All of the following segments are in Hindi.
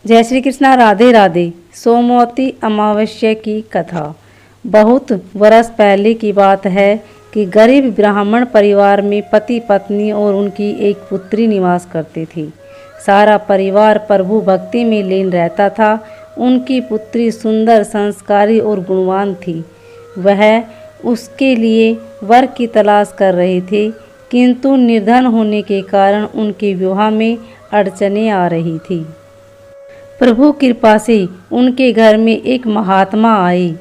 जय श्री कृष्णा। राधे राधे। सोमवती अमावस्या की कथा। बहुत वर्ष पहले की बात है कि गरीब ब्राह्मण परिवार में पति पत्नी और उनकी एक पुत्री निवास करती थी। सारा परिवार प्रभु भक्ति में लीन रहता था। उनकी पुत्री सुंदर, संस्कारी और गुणवान थी। वह उसके लिए वर की तलाश कर रही थी, किंतु निर्धन होने के कारण उनके विवाह में अड़चनें आ रही थी। प्रभु कृपा से उनके घर में एक महात्मा आए।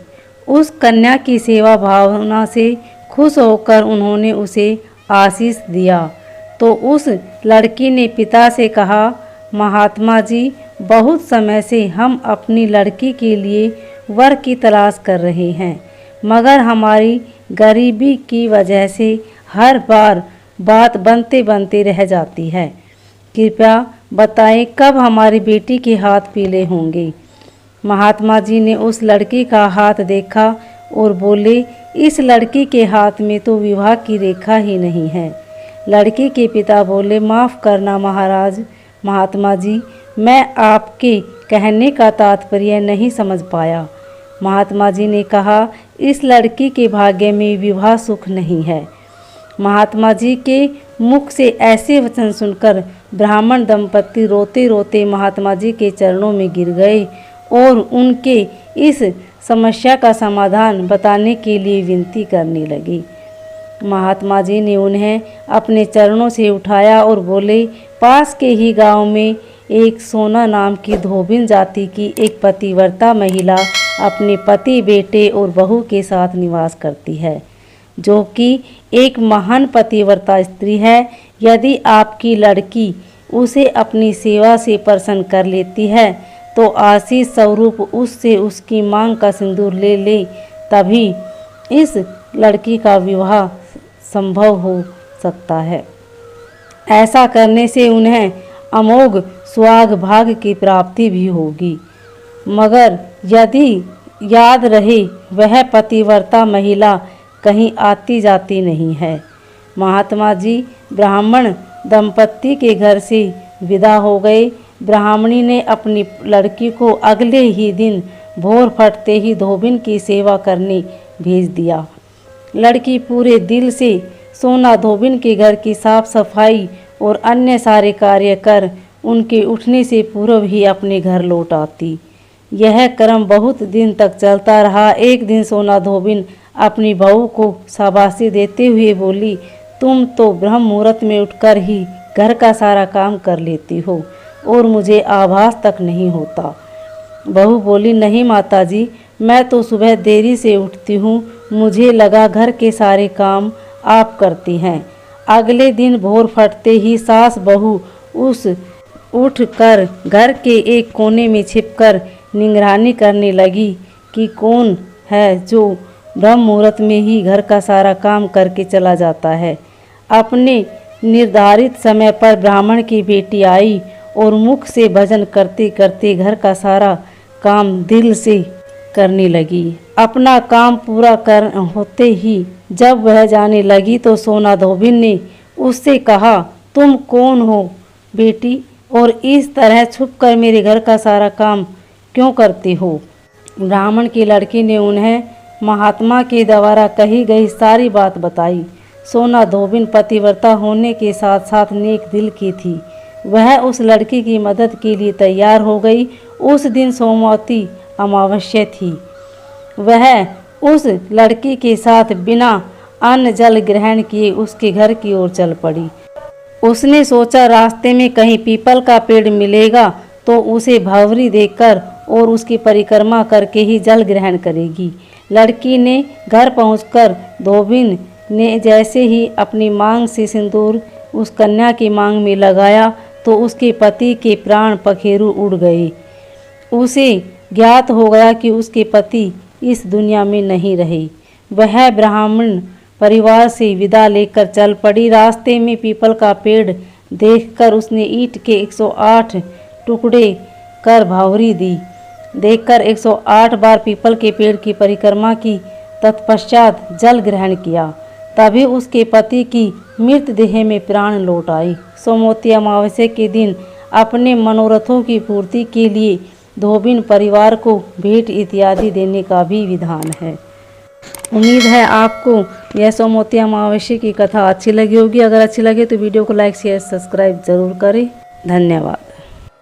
उस कन्या की सेवा भावना से खुश होकर उन्होंने उसे आशीष दिया। तो उस लड़की ने पिता से कहा, महात्मा जी, बहुत समय से हम अपनी लड़की के लिए वर की तलाश कर रहे हैं, मगर हमारी गरीबी की वजह से हर बार बात बनते बनते रह जाती है। कृपया बताएं कब हमारी बेटी के हाथ पीले होंगे। महात्मा जी ने उस लड़की का हाथ देखा और बोले, इस लड़की के हाथ में तो विवाह की रेखा ही नहीं है। लड़की के पिता बोले, माफ़ करना महाराज। महात्मा जी, मैं आपके कहने का तात्पर्य नहीं समझ पाया। महात्मा जी ने कहा, इस लड़की के भाग्य में विवाह सुख नहीं है। महात्मा जी के मुख से ऐसे वचन सुनकर ब्राह्मण दंपति रोते रोते महात्मा जी के चरणों में गिर गए और उनके इस समस्या का समाधान बताने के लिए विनती करने लगी। महात्मा जी ने उन्हें अपने चरणों से उठाया और बोले, पास के ही गांव में एक सोना नाम की धोबिन जाति की एक पतिव्रता महिला अपने पति, बेटे और बहू के साथ निवास करती है, जो कि एक महान पतिव्रता स्त्री है। यदि आपकी लड़की उसे अपनी सेवा से प्रसन्न कर लेती है तो आशीष स्वरूप उससे उसकी मांग का सिंदूर ले ले, तभी इस लड़की का विवाह संभव हो सकता है। ऐसा करने से उन्हें अमोघ सुहाग भाग्य की प्राप्ति भी होगी। मगर यदि याद रहे, वह पतिव्रता महिला कहीं आती जाती नहीं है। महात्मा जी ब्राह्मण दंपत्ति के घर से विदा हो गए। ब्राह्मणी ने अपनी लड़की को अगले ही दिन भोर फटते ही धोबिन की सेवा करने भेज दिया। लड़की पूरे दिल से सोना धोबिन के घर की साफ सफाई और अन्य सारे कार्य कर उनके उठने से पूर्व ही अपने घर लौट आती। यह क्रम बहुत दिन तक चलता रहा। एक दिन सोना धोबिन अपनी बहू को शाबाशी देते हुए बोली, तुम तो ब्रह्म मुहूर्त में उठकर ही घर का सारा काम कर लेती हो और मुझे आभास तक नहीं होता। बहू बोली, नहीं माताजी, मैं तो सुबह देरी से उठती हूँ, मुझे लगा घर के सारे काम आप करती हैं। अगले दिन भोर फटते ही सास बहू उठकर घर के एक कोने में छिपकर निगरानी करने लगी कि कौन है जो ब्रह्म मुहूर्त में ही घर का सारा काम करके चला जाता है। अपने निर्धारित समय पर ब्राह्मण की बेटी आई और मुख से भजन करते करते घर का सारा काम दिल से करने लगी। अपना काम पूरा कर होते ही जब वह जाने लगी तो सोना धोबिन ने उससे कहा, तुम कौन हो बेटी, और इस तरह छुपकर मेरे घर का सारा काम क्यों करती हो। ब्राह्मण की लड़की ने उन्हें महात्मा के द्वारा कही गई सारी बात बताई। सोना धोबिन पतिव्रता होने के साथ साथ नेक दिल की थी। वह उस लड़की की मदद के लिए तैयार हो गई। उस दिन सोमवती अमावस्या थी। वह उस लड़की के साथ बिना अन्न जल ग्रहण किए उसके घर की ओर चल पड़ी। उसने सोचा रास्ते में कहीं पीपल का पेड़ मिलेगा तो उसे भंवरी देकर और उसकी परिक्रमा करके ही जल ग्रहण करेगी। लड़की ने घर पहुंचकर धोबिन ने जैसे ही अपनी मांग से सिंदूर उस कन्या की मांग में लगाया तो उसके पति के प्राण पखेरु उड़ गए। उसे ज्ञात हो गया कि उसके पति इस दुनिया में नहीं रहे। वह ब्राह्मण परिवार से विदा लेकर चल पड़ी। रास्ते में पीपल का पेड़ देखकर उसने ईंट के 108 टुकड़े कर भंवरी दी। देखकर 108 बार पीपल के पेड़ की परिक्रमा की, तत्पश्चात जल ग्रहण किया। तभी उसके पति की मृतदेह में प्राण लौट आई। सोमवती अमावस्या के दिन अपने मनोरथों की पूर्ति के लिए धोबिन परिवार को भेंट इत्यादि देने का भी विधान है। उम्मीद है आपको यह सोमवती अमावस्या की कथा अच्छी लगी होगी। अगर अच्छी लगे तो वीडियो को लाइक शेयर सब्सक्राइब जरूर करें। धन्यवाद।